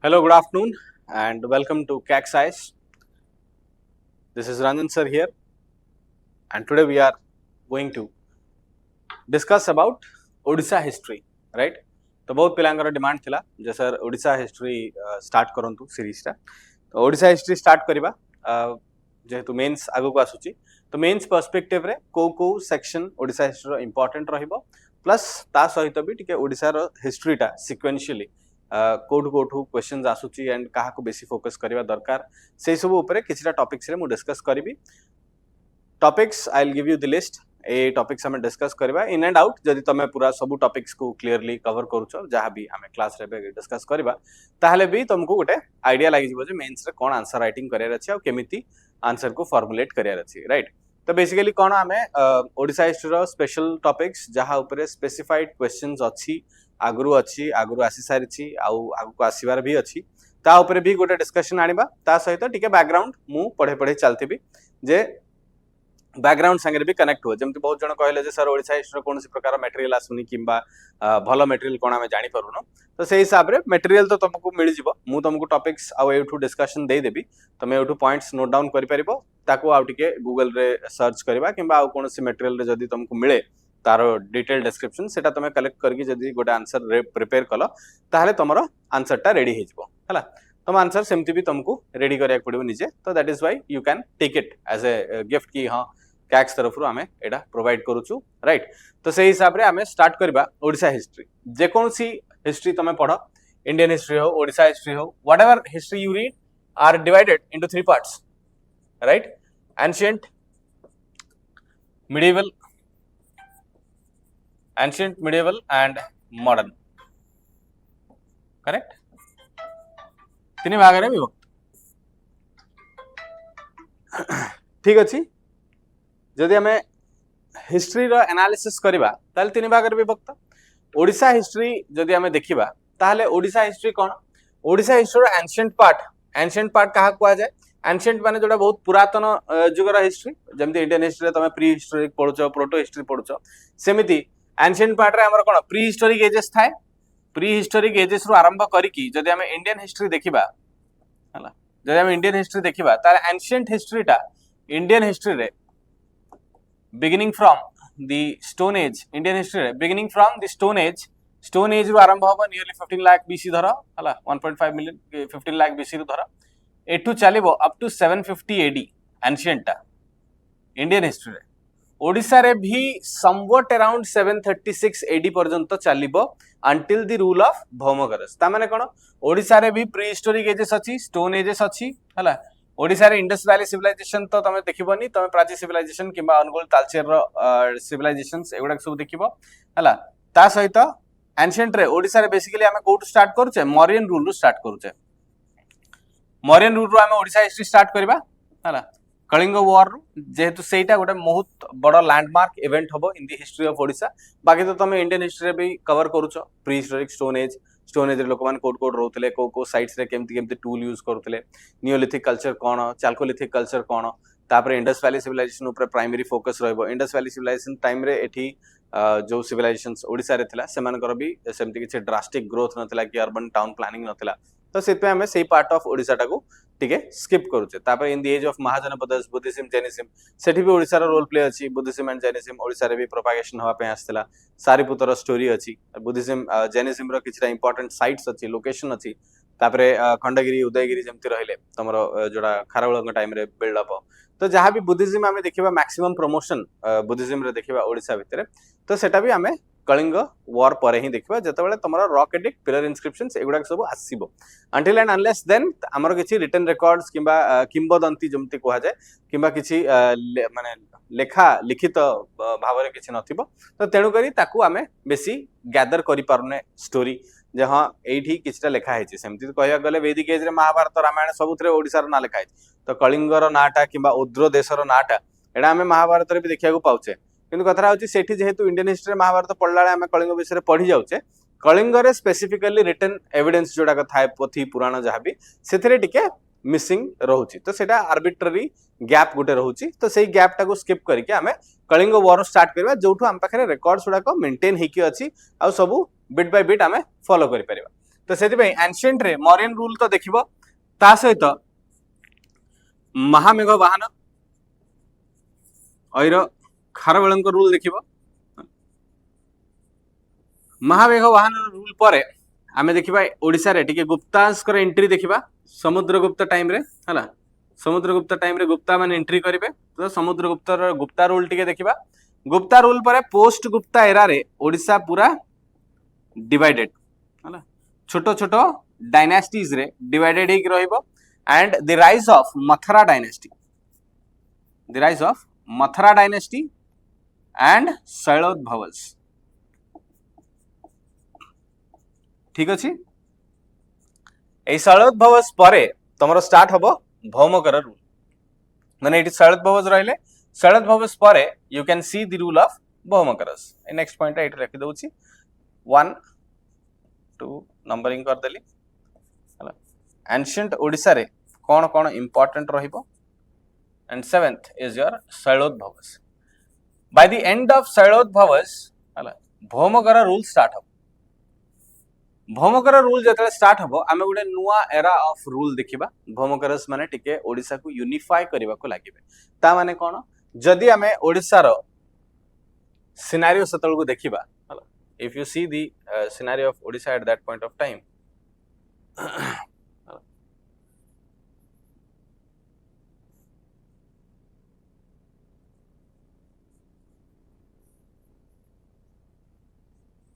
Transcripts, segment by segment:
Hello, good afternoon, and welcome to CAC Science. This is Ranjan sir here, and today we are going to discuss about Odisha history, right? तो बहुत पिलांगर demand थिला जे sir Odisha history start करंतु series टा तो Odisha history start करबा जेहेतु mains आगु को आसुची तो मेंस पर्सपेक्टिव रे को सेक्शन ओडिशा हिस्ट्री रो इंपोर्टेंट रहिबो प्लस ता सहित भी टिके ओडिशा रो हिस्ट्री टा सिक्वेंशियली कोठू क्वेश्चंस आसुची एंड काहा को बेसी फोकस करबा दरकार से सब ऊपर किछटा टॉपिक्स रे मु डिस्कस करबी topics I will give you the list A topics हमें डिस्कस करबा इन एंड आउट जदि तमे पूरा सब टॉपिक्स को क्लियरली कवर करूछ जहां भी हमें क्लास रे डिस्कस करबा ताहले भी तुमको गोटे आईडिया लागि जिवो जे मेंस रे कोन आंसर राइटिंग करियर अछि आ केमिति आंसर को फॉर्मुलेट करियर अछि राइट तो बेसिकली कोन हमें ओडिशा हिस्ट्री रो स्पेशल टॉपिक्स जहां ऊपर स्पेसिफाइड क्वेश्चंस अछि आगु आसी सारी आगु को आसबार भी अच्छी ता ऊपर भी गोटे डिस्कशन आनिबा ता सहित टिके बैकग्राउंड मु पढ़े पढ़े चलती जे बैकग्राउंड संगे भी कनेक्ट हो जमती बहुत जन कहले जे सर ओडिशा हिस्ट्री कौन प्रकार मटेरियल आसुनी किंबा भल मटेरियल कोन हमें जानि परुनो तो से हिसाब रे मटेरियल तो तुमको मिल जिवो मु तुमको टॉपिक्स आ एठू डिस्कशन दे देबी तमे एठू पॉइंट्स नोट डाउन करि परिबो ताको आ टिके गूगल रे सर्च करबा किंबा आ कोनोसी मटेरियल रे जदी तुमको मिले तारो डिटेल डिस्क्रिप्शन सेटा तमे कलेक्ट करके जदी गोटे आंसर प्रिपेयर कलो ताहले तमरो आंसर टा रेडी हे जिवो हला तुम आंसर सेमती भी तुमको रेडी करिया पड़िबो निजे तो that is why you can take it as a gift की हां कैक्स तरफ रु हमें एटा प्रोवाइड करूछु राइट तो से हिसाब रे हमें स्टार्ट करबा ओडिशा हिस्ट्री जे कोनसी हिस्ट्री तमे पढो इंडियन हिस्ट्री हो ओडिशा हिस्ट्री हो whatever history you read are divided into 3 parts right ancient medieval and modern correct तीन भाग रे विभक्त ठीक अछि जदि हमें हिस्ट्री रो एनालिसिस करबा ताले तीन भाग रे विभक्त ओडिशा हिस्ट्री जदि हमें देखिबा ताले ओडिशा हिस्ट्री कोन ओडिशा हिस्ट्री रो एंशिएंट पार्ट कहा कुआ जाय एंशिएंट माने जोटा बहुत पुरातन जुगर हिस्ट्री जमती इंडियन हिस्ट्री तमे प्री हिस्टोरिक पढुचो प्रोटो हिस्ट्री पढुचो सेमिति एंशिएंट पार्ट रे हमर कोन प्री हिस्टोरिक एजेस थाए प्री हिस्टोरिक एजेस रु आरंभ करिकी जदि हमें इंडियन हिस्ट्री देखिबा हला जदि हमें इंडियन हिस्ट्री देखिबा ताले एंशिएंट हिस्ट्री टा इंडियन हिस्ट्री रे beginning from the stone age Indian history रे beginning from the stone age रु आरंभ होबो नियरली 15 लाख बीसी धरो हला 1.5 मिलियन 15 लाख बीसी रु धरो एटू चलिबो अप टू 750 एडी एंशिएंट टा इंडियन हिस्ट्री रे ओडिशा रे भी समवट अराउंड 736 एडी पर्यंत चलिबो अंटिल द रूल ऑफ भौमगरस ता माने कोन ओडिशा रे भी प्री हिस्टोरिक एजेस अछि स्टोन एजेस अछि हला ओडिशा रे इंडस वैली सिविलाइजेशन तो तमे देखिबोनी तमे प्राची सिविलाइजेशन किबा अनुगुल तालचेर रो सिविलाइजेशंस एगुडा सब देखिबो हला ता सहित एंशिएंट रे ओडिशा रे बेसिकली हमें कोट स्टार्ट करूचे मौर्यन रूल रु स्टार्ट करूचे मौर्यन रूल रु हमें ओडिशा हिस्ट्री स्टार्ट करबा हला कलिंग वॉर जेहेतु सेटा गोटे बहुत बड़ लैंडमार्क इवेंट हबो इन दी हिस्ट्री ऑफ ओडिशा बाकी तो तमे इंडियन हिस्ट्री रे भी कवर करूचो प्री हिस्टोरिक स्टोन एज रे लोक मान कोड रहउतले को साइट्स रे केमती टूल यूज करउतले नियोलिथिक कल्चर कोन चाल्कोलिथिक कल्चर कोन तापरे इंडस वैली सिविलाइजेशन ऊपर प्राइमरी फोकस रहबो इंडस वैली सिविलाइजेशन टाइम रे एठी जो सिविलाइजेशंस ओडिशा रे थिला सेमानकर भी सेमती किछ ड्रास्टिक ग्रोथ नथिला कि अर्बन टाउन प्लानिंग नथिला तो सेते हमें सेही पार्ट ऑफ ओडिशा टाको टिके स्किप करूचे तापर in the age of Mahajanapadas Buddhism Jainism सेठी भी ओडिशा रो रोल प्ले अछि बुद्धिज्म एंड जैनिज्म ओडिशा रे भी प्रोपागेशन होवा पे आस्तला सारीपुतर स्टोरी अछि बुद्धिज्म जैनिज्म रो किछटा इंपोर्टेंट साइट्स अछि लोकेशन अछि तापरे खंडगिरी उदयगिरी जेमति रहले तमरो जोडा खारवळंग टाइम रे बिल्ड अप तो जहां भी बुद्धिज्म हमें देखिबा मैक्सिमम प्रमोशन बुद्धिज्म रे देखिबा ओडिशा भितरे तो सेटा भी हमें कलिंग वॉर पर ही देखिबा जतबेले तमरा रॉक एडिक्ट पिलर इनस्क्रिप्शंस एगुडा सब आसीबो अंटिल एंड अनलेस देन हमर किछि रिटन रिकॉर्ड्स किबा किंबदंती जमति कोहा जाय किबा किछि माने लेखा लिखित भावरे किछि नथिबो तो तेनु करी ताकू हमें बेसी गैदर करि पारुने स्टोरी जे हां एठी किछटा लेखा हेछि सेमति कहया गले वैदिक एज रे महाभारत रामायण सबुथरे ओडिसा रो ना लेखा हेछि तो कलिंगर नाटा किबा उद्र देशर नाटा एडा हमें महाभारत रे भी देखिया को पाउचे किंतु कथा होची सेठी जेहेतु इंडियन हिस्ट्री महाभारत पढलाळे हमें कलिंग विषय पढी जाउचे कलिंग रे स्पेसिफिकली रिटन एविडेंस जोडा थाए पोथी पुराण जहा भी सेथरे टिके मिसिंग रहउची तो सेटा आर्बिट्ररी गैप गोटे रहउची तो सेही गैप टाको स्किप करके हमें कलिंग वॉर स्टार्ट करबा जोठु हम पाखरे रिकॉर्ड्स गुडा को मेंटेन हेकी अछि आ सब बिट बाय बिट हमें फॉलो करि परिबा तो से एनशिएंट रे मौर्यन रूल तो देखिबो ता सहित महामेघ वाहन और खारवेल रूल देखिबो महामेघ वाहन रूल पर आमे देखिबा ओडिसा रे टिके गुप्तांस्कर एंट्री देखिबा समुद्रगुप्त टाइम रे हला समुद्रगुप्त टाइम रे गुप्ता माने एंट्री करिवे तो समुद्रगुप्तर गुप्ता रूल टिके देखिबा गुप्ता रूल पर पोस्ट गुप्ता एरा रे ओडिसा पूरा डिवाइडेड हला छोटो छोटो डायनास्टीज रे डिवाइडेड हेक रहइबो and the rise of Mathura dynasty the rise of Mathura dynasty and Shailodbhavas ठीक अछि ए शैलोद्भवस परे तमरो स्टार्ट हबो भौमकर रूल माने इट शैलोद्भवस रहले शैलोद्भवस परे you can see the rule of Bhaumakaras next point एट रखि दउछि 1 2 नंबरिंग कर देली हला एंशिएंट ओडिसा रे कोन कोन इंपोर्टेंट रहिबो and 7th is your Shailodbhavas by the end of Shailodbhavas हला भौमकर रूल स्टार्ट हबो भौमकर रूल जतले स्टार्ट हबो आमे गुडे नुवा एरा ऑफ रूल देखिबा भौमकरस माने टिके ओडिसा को यूनिफाई करबा को लागिबे ता माने कोन जदी आमे ओडिसा रो सिनेरियो सतल को देखिबा हला if you see the scenario of Odisha at that point of time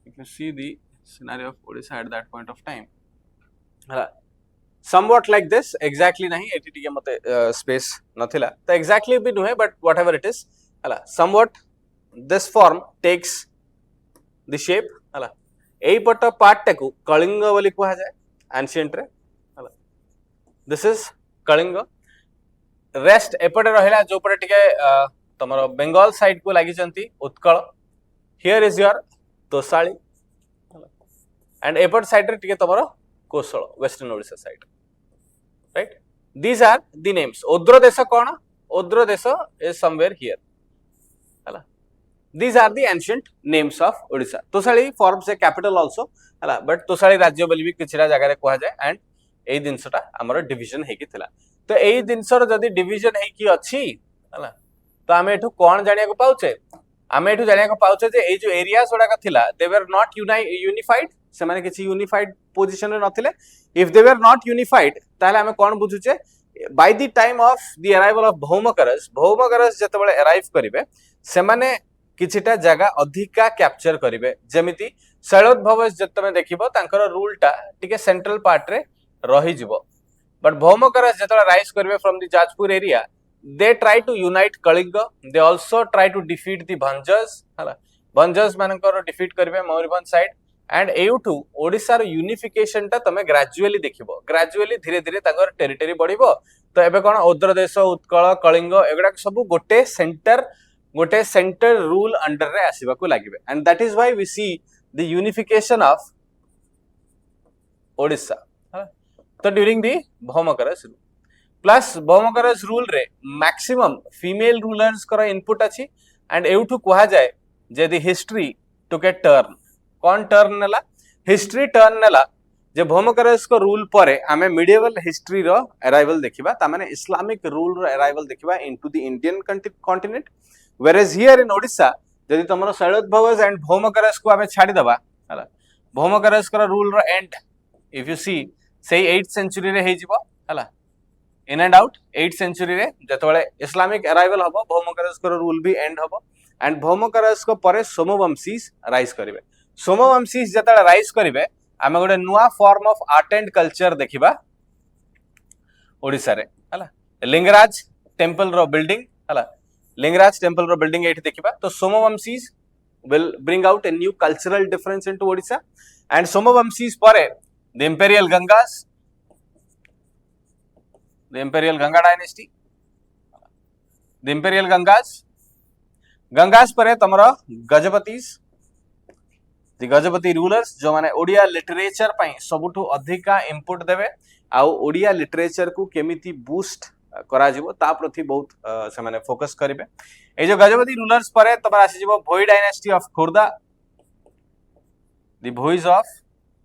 if you see the scenario of Odisha at that point of time somewhat like this exactly nahi eti टिके मते space नथिला तो exactly भी नुहे but whatever it is हला somewhat this form takes the shape हला एई पट part टाकू कलिंग बोली कुहा जाय एंशिएंट रे हला दिस इज कलिंग रेस्ट एपटे रहिला जो पटे टिके तमरो बंगाल साइड को लागि चंती Utkal here is your Tosali and एपट साइड रे टिके तमरो Kosala western Odisha side right these are the names Odra Desha कोन Odra Desha is somewhere here हला these are the ancient names of Odisha Tosali forms a capital also हला but तोसाली राज्य बोली भी किछरा जगह रे कोहा जाय एंड एई दिनसटा हमर डिवीजन हेकी थिला तो एई दिनसर जदी डिवीजन हेकी अछि हला तो हमें एठु कोन जानिया को पाउचे हमें एठु जानिया को पाउचे जे एई जो एरिया सोडा का थिला दे वर नॉट यूनिफाइड से माने किछि यूनिफाइड पोजीशन रे नथिले if they were not unified ताले हमें कोन बुझुचे by the time of the arrival of Bhaumakaras जते बेले अराइव करिवे से माने किछिटा जगह अधिका कैप्चर करिवे जेमिति शैलोद्भवस जतमे देखिबो तांकर रूलटा टिके सेंट्रल पार्ट रे रही जिवो बट भौमकरस जतला राइज करिवे from the Jajpur area they try to unite Kalinga they also try to defeat the Bhanjas हला भंजस मानकर डिफीट करिवे मयूरभंज साइड एंड एउटू ओडिसा रो यूनिफिकेशन ता तमे ग्रेजुअली देखिबो ग्रेजुअली धीरे धीरे तांकर टेरिटरी बढ़िबो तो एबे कोन ओद्र देश उत्कल कलिंग एगडा सब गोटे सेंटर रूल अंडर रे आसीबा को लागिबे and that is why we see the unification of Odisha तो during the Bhaumakaras rule plus Bhaumakaras rule रे मैक्सिमम फीमेल रूलर्स कर इनपुट अछि एंड एउठु कहा जाय जे the history took a turn कोन टर्न नेला हिस्ट्री टर्न नेला जे भौमकरस को रूल परे आमे मिडिएवल हिस्ट्री रो अराइवल देखिबा ता माने इस्लामिक रूल रो अराइवल देखिबा into the Indian continent whereas here in Odisha जदि तमरो शैलोद्भवस एंड भौमकरस को आमे छाडी दबा हला भौमकरस कर रूल रो and if you see say 8th century रे हे जिवो हला in and out 8th century रे जतबेले इस्लामिक अराइवल हबो भौमकरस कर रूल भी एंड हबो एंड भौमकरस को परे सोमवंशीस राइज करिवे सोमवंशीस जतबेले राइज करिवे आमे गोटे नुवा form of art and culture देखिबा ओडिसा रे हला लिंगराज टेंपल रो बिल्डिंग हला लिंगराज टेंपल रो बिल्डिंग एठी देखिबा तो सोमवंशीस will bring out a new cultural difference into Odisha and Somavamsis pare the imperial Ganga dynasty the imperial Gangas pare tamara Gajapatis the Gajapati rulers जो माने Odia literature पई सबुठु अधिका इनपुट देबे आ Odia literature को केमिति बूस्ट करा जिवो ता प्रति बहुत से माने फोकस करिवे ए जो गजपति रूलर्स परे तबा आसी जिवो Bhoi dynasty of Khorda the Bhois of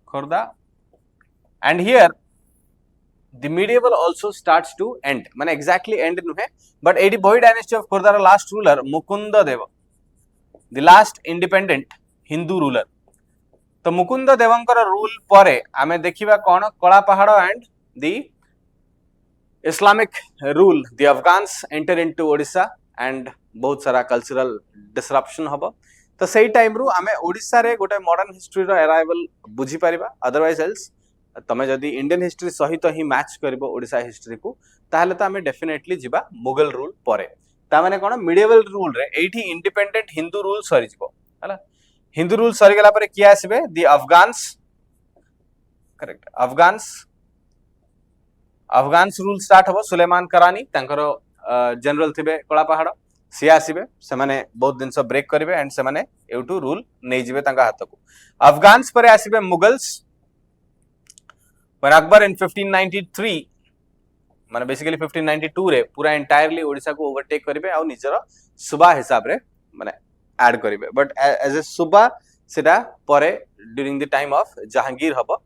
Khorda and here the medieval also starts to end माने exactly end नुहे but एटी Bhoi dynasty of खोर्धार last ruler Mukund Dev the last independent Hindu ruler तो मुकुंद देवंकर रूल परे आमे देखिबा कोन कला पहाड़ and the Islamic rule the Afghans enter into Odisha and बहुत सारा कल्चरल डिसरप्शन हबो तो सेही टाइम रु आमे ओडिसा रे गोटे मॉडर्न हिस्ट्री रो अराइवल बुझी परिबा अदरवाइज एल्स तमे जदि इंडियन हिस्ट्री सहित ही मैच करबो ओडिसा हिस्ट्री को ताहले तो आमे डेफिनेटली जिबा मुगल रूल परे ता माने कोन मिडिएवल रूल रे एठी इंडिपेंडेंट हिंदू रूल सरी जिवो हला हिंदू रूल सरी गेला परे किया आसीबे the Afghans correct Afghans rule start हबो सुलेमान करानी तांकर जनरल थिबे कला पहाड़ सी आसीबे से माने बहुत दिन से ब्रेक करिवे एंड से माने एउटू रूल नै जिवे तांका हाथ को अफगान्स परे आसीबे मुगल्स when Akbar in 1593 माने बेसिकली 1592 रे पूरा एंटायरली ओडिसा को ओवरटेक करिवे आ निजर सुबा हिसाब रे माने ऐड करिवे बट एज ए सुबा सेटा परे during the time of Jahangir हबो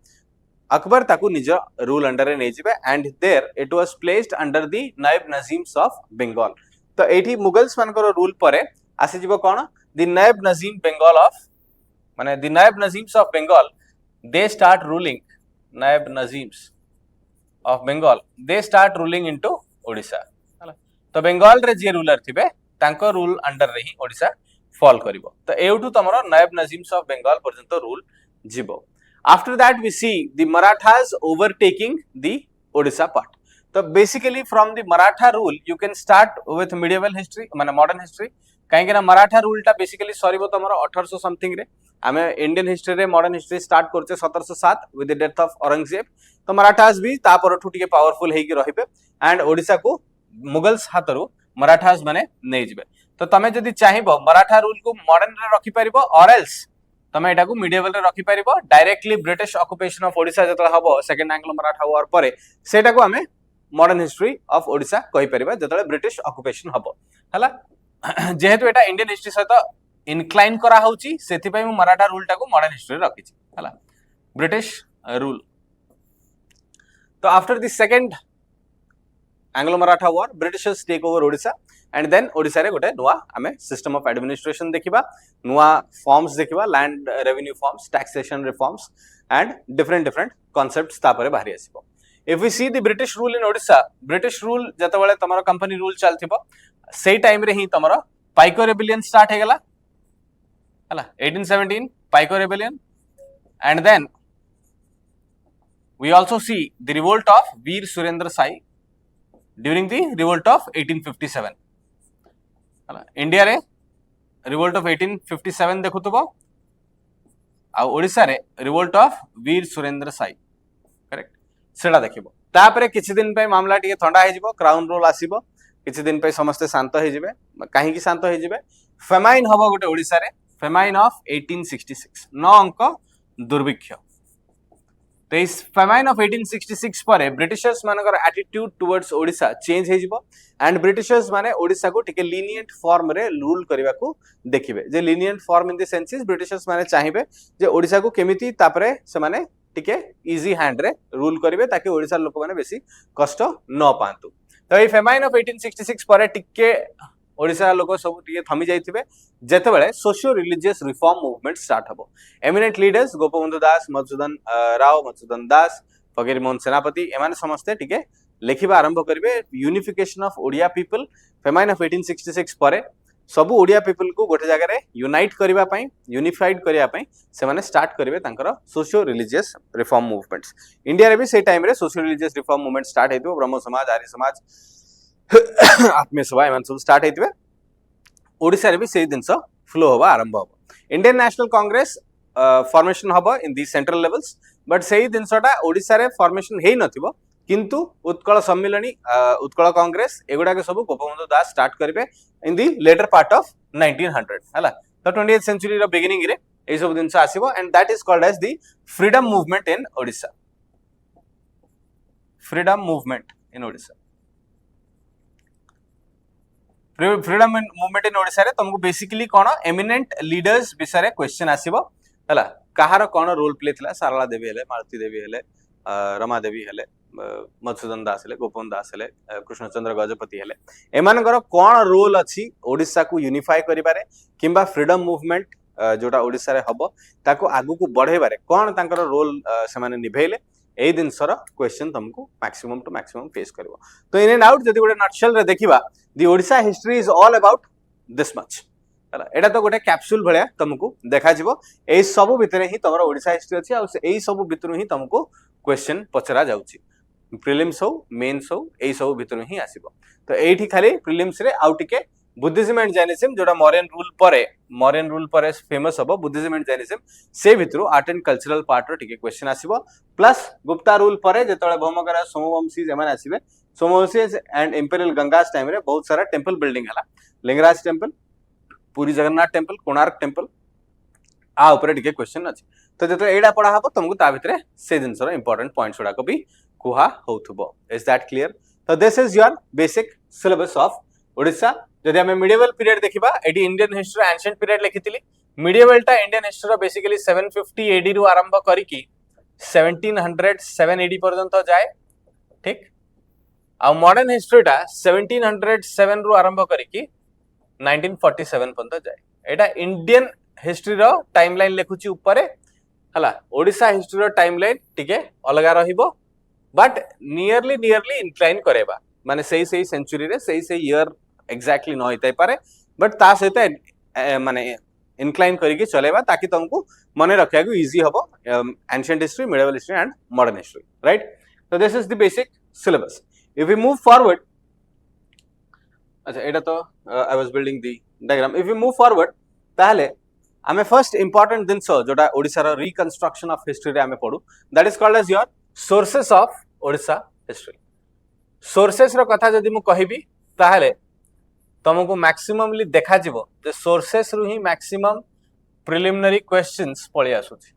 अकबर ताकू निजर रूल अंडर रे नै जिवे and there it was placed under the Naib Nazims of Bengal तो एठी मुगल्स मानकर रूल परे आसी जिवो कोन द नायब नजीम बंगाल ऑफ माने the Naib Nazims of Bengal they start ruling Naib Nazims of Bengal they start ruling into Odisha तो बंगाल रे जे रूलर थिबे तांको रूल अंडर रे ही ओडिसा फॉल करिवो तो एउटू तमरो नायब नजीम्स ऑफ बंगाल पर्यंत रूल जिवो after that we see the Marathas overtaking the Odisha part तो basically from the Maratha rule you can start with medieval history माने मॉडर्न हिस्ट्री काहे ना मराठा रूल टा बेसिकली सरीबो तमरो 1800 समथिंग रे आमे इंडियन हिस्ट्री रे मॉडर्न हिस्ट्री स्टार्ट करछे 1707 with the death of Aurangzeb तो मराठास भी ता परठु टिके पावरफुल हेकी रहिबे एंड ओडिसा को मुगल्स हातरु मराठास माने नै जिवे तो तमे जदी चाहिबो मराठा रूल को मॉडर्न रे रखि परिबो और एल्स तमे एटा को मिडिएवल रे रखि परिबो directly British occupation of Odisha जतला हबो सेकंड एंग्लो मराठा वॉर परे सेटा को आमे मॉडर्न हिस्ट्री ऑफ ओडिसा कहि परिबा जतले ब्रिटिश ऑक्युपेशन हबो हला जेहेतु एटा इंडियन हिस्ट्री सहित इनक्लाइन करा होची सेति पई मु मराठा रूल टाको मॉडर्न हिस्ट्री रखी छी हला ब्रिटिश रूल तो after the second Anglo Maratha war Britishers take over Odisha and then Odisha रे गोटे नुआ आमे सिस्टम ऑफ एडमिनिस्ट्रेशन देखिबा नुआ फॉर्म्स देखिबा land revenue forms taxation reforms and different concepts तापरे बाहरी आसीबो if we see the British rule in Odisha British rule जतबेले तमरो कंपनी रूल चलथिबो सेही टाइम रे ही तमरो पाइको रेबेलियन स्टार्ट हे गेला हला 1817 Paika rebellion and then we also see the revolt of Veer Surendra Sai during the revolt of 1857 हला इंडिया रे revolt of 1857 देखुतबो आ ओडिसा रे revolt of Veer Surendra Sai correct सेडा देखिबो तापरे किछि दिन पे मामला टिके ठंडा हे जिवो क्राउन रूल आसीबो किछि दिन पे समस्त शांत हे जिवे काहे की शांत हे जिवे फेमाइन हबो गोटे ओडिसा रे फेमाइन ऑफ 1866 नौ अंक दुर्भिक्ष तो इस फेमाइन ऑफ 1866 पर ब्रिटिशर्स मानकर एटीट्यूड टुवर्ड्स ओडिसा चेंज हे जिवो एंड ब्रिटिशर्स माने ओडिसा को टिके लीनिएंट फॉर्म रे रूल करबा को देखिबे जे lenient form in the senses Britishers माने चाहिबे जे ओडिसा को केमिति तापरे से माने टिके इजी हैंड रे रूल करिवे ताकि ओडिसा लोक माने बेसी कष्ट न पांतु तो ए फेमाइन ऑफ 1866 पर टिके ओडिसा लोक सब टिके थमी जाइथिबे जेते बेले socio religious reform movement start हबो एमिनेंट लीडर्स गोपबंधु दास मधुसूदन राव मधुसूदन दास फकीर मोहन सेनापति एमाने समस्त टिके लेखिबा आरंभ करिवे unification of Odia people famine of 1866 पर सब ओडिया पीपल को गोटे जगह रे यूनाइट करिवा पई यूनिफाइड करिवा पई से माने स्टार्ट करिवे तांकर socio religious reform movements India रे भी से टाइम रे socio religious reform movement start हेतु ब्रह्म समाज आर्य समाज आत्मीय सभा एमन सब स्टार्ट हेतिबे ओडिसा रे भी से दिन फ्लो होबा आरंभ होबो इंडियन नेशनल कांग्रेस फॉर्मेशन होबो इन दी सेंट्रल लेवल्स बट सेही दिनसटा ओडिसा रे फॉर्मेशन हेई नथिबो किंतु उत्कल सम्मिलनी उत्कल कांग्रेस एगुडा के सब गोपबंधु दास स्टार्ट करिवे इन दी लेटर पार्ट ऑफ 1900 हला तो 20th सेंचुरी रो बिगिनिंग रे ए सब दिन आसीबो and that is called as the freedom movement in Odisha freedom movement in Odisha freedom movement in Odisha रे तुमको बेसिकली कोन एमिनेंट लीडर्स विषय रे क्वेश्चन आसीबो हला कहार कोन रोल प्ले थिला सारला देवी हेले मालती देवी हेले रमा देवी हेले मधुसूदन दास हेले गोपन दास हेले कृष्णचंद्र गजपति हेले एमानकर कौन रोल अच्छी ओडिशा को यूनिफाई करिबारे किंबा फ्रीडम मूवमेंट जोटा ओडिशा रे हबो ताको आगु को बढ़ेबारे कौन तांकर रोल से माने निभेले एई दिन सर क्वेश्चन तुमको मैक्सिमम टू मैक्सिमम फेस करबो तो इन एंड आउट जदी गोटे नटशेल रे देखिबा the Odisha history is all about this much एटा तो गोटे कैप्सूल भलिया तुमको देखा जिवो एई सब भितरे ही तमरो ओडिशा हिस्ट्री अछि आ एई सब भितरु ही तुमको क्वेश्चन पचरा जाउची प्रिलिम्स हो मेंस हो एई सब भितरु ही आसीबो तो एठी खाली प्रिलिम्स रे आउ टिके बुद्धिज्म एंड जैनिज्म जोटा मॉडर्न रूल परे फेमस हबो बुद्धिज्म एंड जैनिज्म से भितरु आर्ट एंड कल्चरल पार्ट रो टिके क्वेश्चन आसीबो प्लस गुप्ता रूल परे जेतळे भौमकरा सोमवंशी जमान आसीबे Somavanshi and imperial Gangas time रे बहुत सारा टेंपल बिल्डिंग हला Lingaraj temple Puri Jagannath temple Konark temple आ ऊपर टिके क्वेश्चन अछि तो जेतळे एडा पढा हबो तुमको ता भितरे से जिनसर इंपोर्टेंट पॉइंट्स उडा को भी कुहा होथबो इज दैट क्लियर तो this is your basic syllabus of Odisha जदि हमें मिडिएवल पीरियड देखिबा AD Indian history ancient period लिखितिली मिडिएवल टा इंडियन हिस्ट्री बेसिकली 750 एडी रु आरंभ करिकी 1700 780 पर्यंत जाए ठीक आ मॉडर्न हिस्ट्री टा 1707 रु आरंभ करिकी 1947 पर्यंत जाए एटा इंडियन हिस्ट्री रो टाइमलाइन लिखुची ऊपर हला ओडिशा हिस्ट्री रो टाइमलाइन टिके अलगा रहिबो बट नियरली इंक्लाइन करेबा माने सही सेंचुरी रे सही ईयर एक्जाक्टली न होइतै पारे बट ता सहित माने इनक्लाइन करिके चलेबा ताकि तुमको मने रखिया को इजी हबो ancient history medieval history and modern history right तो this is the basic syllabus if we move forward अच्छा एटा तो I was building the diagram if we move forward ताहले हमें फर्स्ट इंपोर्टेंट दिनस जोटा ओडिसा रो रिकंस्ट्रक्शन ऑफ हिस्ट्री रे हमें पढू that is called as your sources of Odisha history sources रो कथा जदि मु कहिबी ताहले तुमको मैक्सिममली देखा जिवो जे सोर्सेस रु ही मैक्सिमम प्रिलिमिनरी क्वेश्चंस पळी आसुची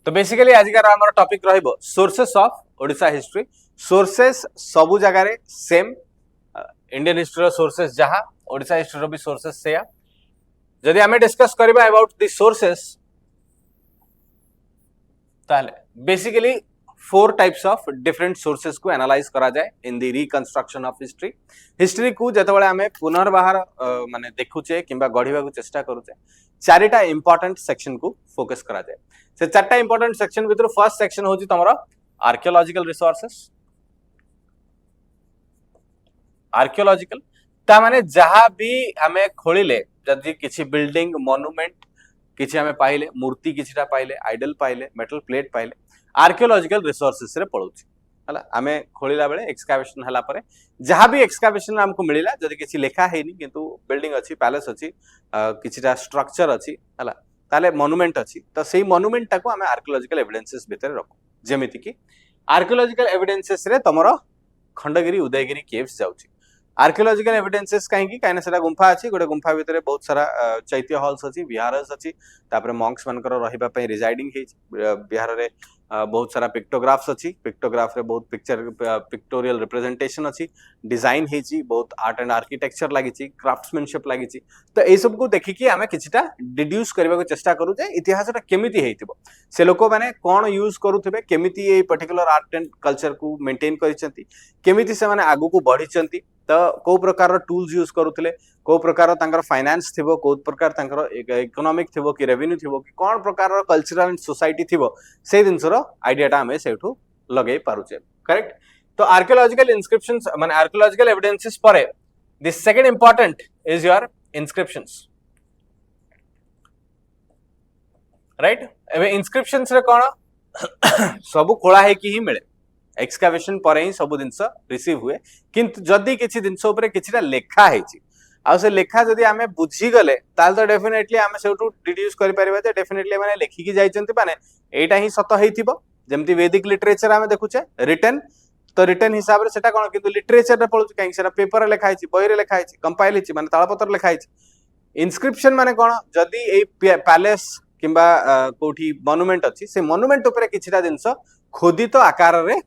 तो बेसिकली आजिकार हमर टॉपिक रहइबो sources of Odisha history sources सबु जगह रे सेम इंडियन हिस्ट्री रो सोर्सेस जहा ओडिशा हिस्ट्री रो भी सोर्सेस सेया जदि हमें डिस्कस करबा अबाउट द सोर्सेस ताले basically 4 types of different sources को एनालाइज करा जाए in the reconstruction of history को जतबेले हमें पुनर्बाहर माने देखुचे किंबा गढिबा को चेष्टा करूचे चारिटा इंपोर्टेंट सेक्शन को फोकस करा जाए से चारटा इंपोर्टेंट सेक्शन भीतर फर्स्ट सेक्शन होची तमरो आर्कियोलॉजिकल रिसोर्सेस आर्कियोलॉजिकल ता माने जहां भी हमें खोलिले जदि किछि बिल्डिंग मोनुमेंट किछि हमें पाइले मूर्ति किछिटा पाइले आइडल पाइले मेटल प्लेट पाइले आर्कियोलॉजिकल रिसोर्सेस रे पळुची हला आमे खोलिला बेले एक्सकावेशन हला परे जहां भी एक्सकावेशन हमको मिलिला जदि किछि लेखा हेनी किंतु बिल्डिंग अछि पैलेस अछि किछिटा स्ट्रक्चर अछि हला ताले मोनुमेंट अछि त सेही मोनुमेंट टाको हमें आर्कियोलॉजिकल एविडेंसेस भितर रखो जेमिति कि आर्कियोलॉजिकल एविडेंसेस रे तमरो खंडगिरी उदयगिरी केव्स जाउची आर्कियोलॉजिकल एविडेंसेस कहीं कहीं सेटा गुंफा अच्छी गोटे गुंफा भितर बहुत सारा चैत्य हॉल्स अच्छी विहार्स अच्छी तापर मंक्स मानकर रहिबा पई रिजाइडिंग हे बिहार रे बहुत सारा पिक्टोग्राफ्स अच्छी पिक्टोग्राफ रे बहुत पिक्टोरियल रिप्रेजेंटेशन अच्छी डिजाइन हेची बहुत आर्ट एंड आर्किटेक्चर लागिची क्राफ्ट्समैनशिप लागिची तो ए सब को देखिकी हमें किछटा डिड्यूस करबा को चेष्टा करू जे इतिहासटा केमिति हेतिबो से लोक माने कोन यूज करूथिबे केमिति a particular art and culture को मेंटेन करिसंती केमिति से माने आगु को बढ़िसंती तो को प्रकार टूल्स यूज करूथिले को प्रकार तांकर फाइनेंस थिबो को प्रकार तांकर इकोनॉमिक थिबो कि रेवेन्यू थिबो कि कोन प्रकार कल्चरल एंड सोसाइटी थिबो से दिनसर आइडियाटा हमें सेठू लगे पारुचे करेक्ट तो आर्कियोलॉजिकल इनस्क्रिप्शंस माने आर्कियोलॉजिकल एविडेंसेस परे the second important is your inscriptions right एबे इनस्क्रिप्शंस रे कोन सब खोला है कि ही मिले एक्सकावेशन पर ही सब जिनस रिसीव हुए किंतु जदि किछि जिनस ऊपर किछिटा लेखा हेछि आ से लेखा जदि हमें बुझी गले ताल तो डेफिनेटली हमें सेटू डिड्यूस करि परिबा जे डेफिनेटली माने लेखि कि जाइचंती माने एटा ही सत हेथिबो जेमति वैदिक लिटरेचर हमें देखुचे रिटन तो रिटन हिसाब रे सेटा कोन किंतु लिटरेचर रे पळुच काई सेटा पेपर रे लेखा हेछि बही रे लेखा हेछि कंपाइल हेछि माने ताळपत्र लेखा हेछि इनस्क्रिप्शन माने कोन जदि ए पैलेस किंबा कोठी मोनुमेंट अछि से मोनुमेंट ऊपर किछिटा जिंस खोदित आकार रे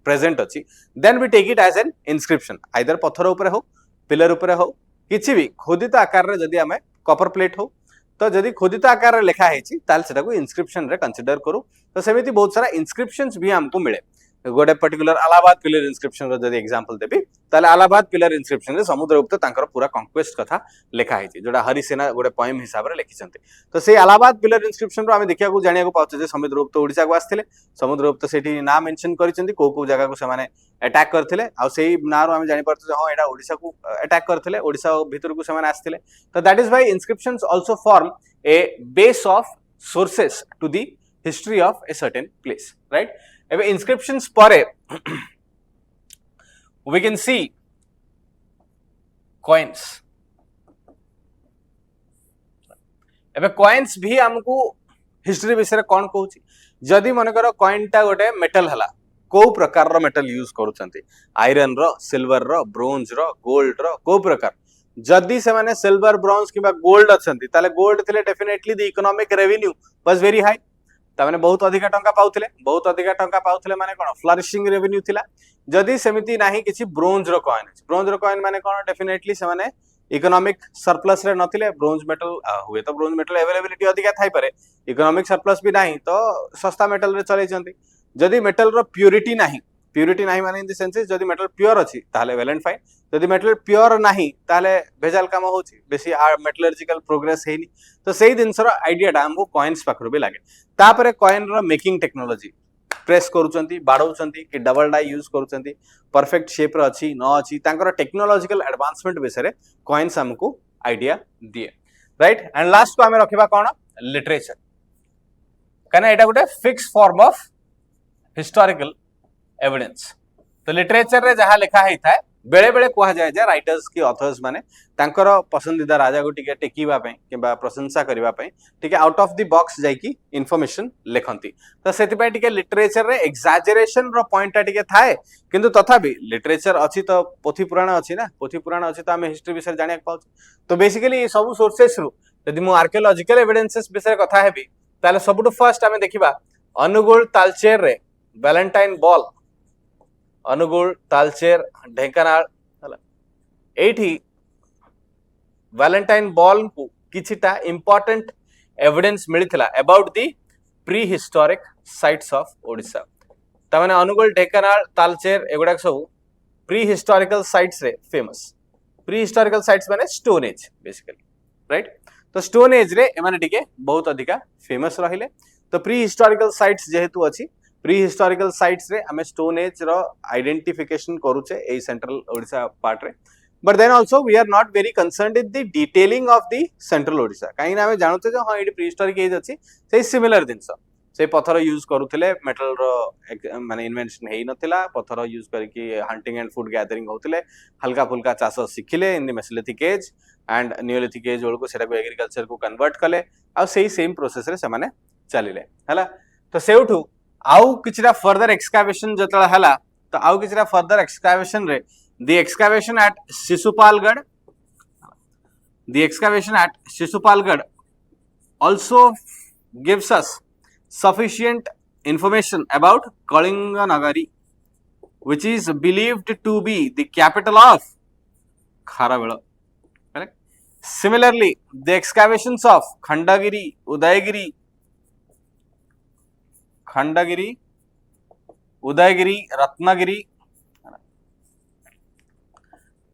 प्रेजेंट अच्छी then we take it as an inscription either पत्थर ऊपर हो पिलर ऊपर हो किछि भी खोदित आकार रे जदि हमें कॉपर प्लेट हो तो जदि खोदित आकार लिखा है ताल सेटा को इनस्क्रिप्शन रे कंसीडर करू तो सेमिति बहुत सारा इनस्क्रिप्शंस भी हमको मिले गोटे पर्टिकुलर अलाहाबाद पिलर इनस्क्रिप्शन रो जदि एग्जांपल देबी ताले अलाहाबाद पिलर इनस्क्रिप्शन रे समुद्रगुप्त तांकर पूरा कॉन्क्वेस्ट कथा लिखा है जोड़ा हरिसेना गोटे पोएम हिसाब रे लिखिसंते तो से अलाहाबाद पिलर इनस्क्रिप्शन रो आमे देखिया को जानिया को पाउछे जे समुद्रगुप्त ओडिसा को आस्थिले समुद्रगुप्त सेठी नाम मेंशन करिसंती को जगह को से माने अटैक करथिले आ सेही नारो आमे जानि परतो हां एडा ओडिसा को अटैक करथिले ओडिसा भीतर को से माने आस्थिले तो that is why inscriptions also form a base of sources to the history of a certain place right एबे इनस्क्रिप्शंस परे we can see coins एबे coins भी हमको हिस्ट्री विषय कौन कहूँ जदि मनकर कॉइन टा गोटे मेटल हला को प्रकार रो मेटल यूज करूछंती आयरन रो सिल्वर रो ब्रोंज रो गोल्ड रो को प्रकार जदि से माने सिल्वर ब्रोंज किबा गोल्ड अछंती ताले गोल्ड थिले definitely the economic revenue was very high ताने बहुत अधिका टंका पाउथिले माने कोन फ्लरिशिंग रेवेन्यू थिला जदि सेमिति नाही किछि ब्रोंज रो कॉइन माने कोन डेफिनेटली से माने इकोनॉमिक सरप्लस रे नथिले ब्रोंज मेटल हुए तो ब्रोंज मेटल अवेलेबिलिटी अधिका थाई पारे इकोनॉमिक सरप्लस भी नाही तो सस्ता मेटल रे चलै जंती जदि मेटल रो प्योरिटी नाही माने इन द सेंस जदि मेटल प्योर अछि ताले वेल एंड फाइन जदि मेटल प्योर नाही ताले भेजाल काम होछि बेसी मेटलर्जिकल प्रोग्रेस हेनी तो सेही दिन सर आइडिया हमको कॉइन्स पाखर भी लागे तापरे कॉइन रो मेकिंग टेक्नोलॉजी प्रेस करूचंती बाडौचंती कि डबल डाई यूज करूचंती परफेक्ट शेप रो अछि न अछि तांकर टेक्नोलॉजिकल एडवांसमेंट विषय कॉइन्स हमको आइडिया दिए राइट एंड लास्ट को हमें रखिबा कोन लिटरेचर कना एटा गुटे fix form of historical evidence तो लिटरेचर रे जहा लिखा है था बेले बेले कहा जाए जे राइटर्स की ऑथर्स माने तांकर पसंदीदा राजा को टिके टेकीबा पई किबा प्रशंसा करिबा पई टिके आउट ऑफ द बॉक्स जाई की इंफॉर्मेशन लेखंती तो सेति पई टिके लिटरेचर रे एक्सैजरेशन रो पॉइंट टिके थाए किंतु तथापि लिटरेचर अछि तो पोथी पुराण अछि ना पोथी पुराण अछि तो हमें हिस्ट्री विषय जानिया पाउ तो बेसिकली ये सब सोर्सेस रु यदि मु आर्कियोलॉजिकल एविडेंसेस विषय कथा हेबी ताले सबटु फर्स्ट हमें देखिबा अनुगुल तालचेर रे वैलेंटाइन बॉल अनुगुल तालचेर ढेंकानाल एठी वैलेंटाइन बॉल को किछिटा इंपोर्टेंट एविडेंस मिलिथिला about the pre historic sites of Odisha तमाने अनुगुल ढेंकानाल तालचेर एगुडा सब प्री हिस्टोरिकल साइट्स रे फेमस प्री हिस्टोरिकल साइट्स माने स्टोन एज बेसिकली राइट तो स्टोन एज रे एमाने टिके बहुत अधिका फेमस रहिले तो प्री हिस्टोरिकल साइट्स जेहेतु अछि प्री हिस्टोरिकल साइट्स रे हमें स्टोन एज रो आइडेंटिफिकेशन करूचे ए सेंट्रल ओडिशा पार्ट रे but then also we are not very concerned with the detailing of the central Odisha काई ना हमें जानते जे हां एडी प्री हिस्टोरिक एज अछि से सिमिलर दिनस से पत्थर यूज करूथिले मेटल रो माने इन्वेंशन हेई नथिला पत्थर यूज करके हंटिंग एंड फूड गैदरिंग होथिले हल्का फुल्का चाष सिखिले in the mesolithic age and neolithic age ओळको सेटा को एग्रीकल्चर को कन्वर्ट कले आ सेही सेम प्रोसेस रे से माने चलिले हला तो सेउठू आउ किछरा फर्दर एक्सकैवेशन जतला हला तो आउ किछरा फर्दर एक्सकैवेशन रे the excavation at Sishupalgarh also gives us sufficient information about Kalinga Nagari which is believed to be the capital of Kharavela correct similarly the excavations of Khandagiri Udayagiri, Ratnagiri.